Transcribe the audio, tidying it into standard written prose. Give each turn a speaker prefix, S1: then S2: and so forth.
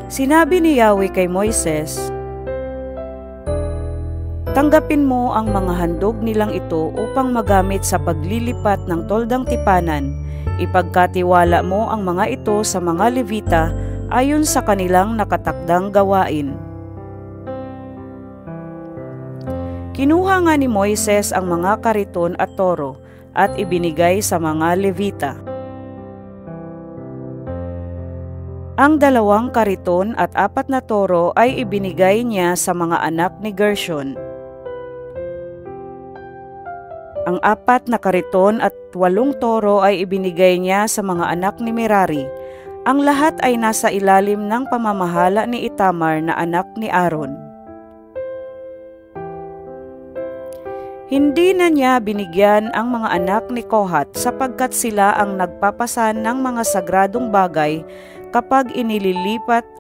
S1: Sinabi ni Yahweh kay Moises, "Tanggapin mo ang mga handog nilang ito upang magamit sa paglilipat ng toldang tipanan. Ipagkatiwala mo ang mga ito sa mga Levita ayon sa kanilang nakatakdang gawain." Kinuha nga ni Moises ang mga kariton at toro at ibinigay sa mga Levita. Ang 2 kariton at 4 na toro ay ibinigay niya sa mga anak ni Gershon. Ang 4 na kariton at 8 toro ay ibinigay niya sa mga anak ni Merari. Ang lahat ay nasa ilalim ng pamamahala ni Itamar na anak ni Aaron. Hindi na niya binigyan ang mga anak ni Kohat sapagkat sila ang nagpapasan ng mga sagradong bagay kapag inililipat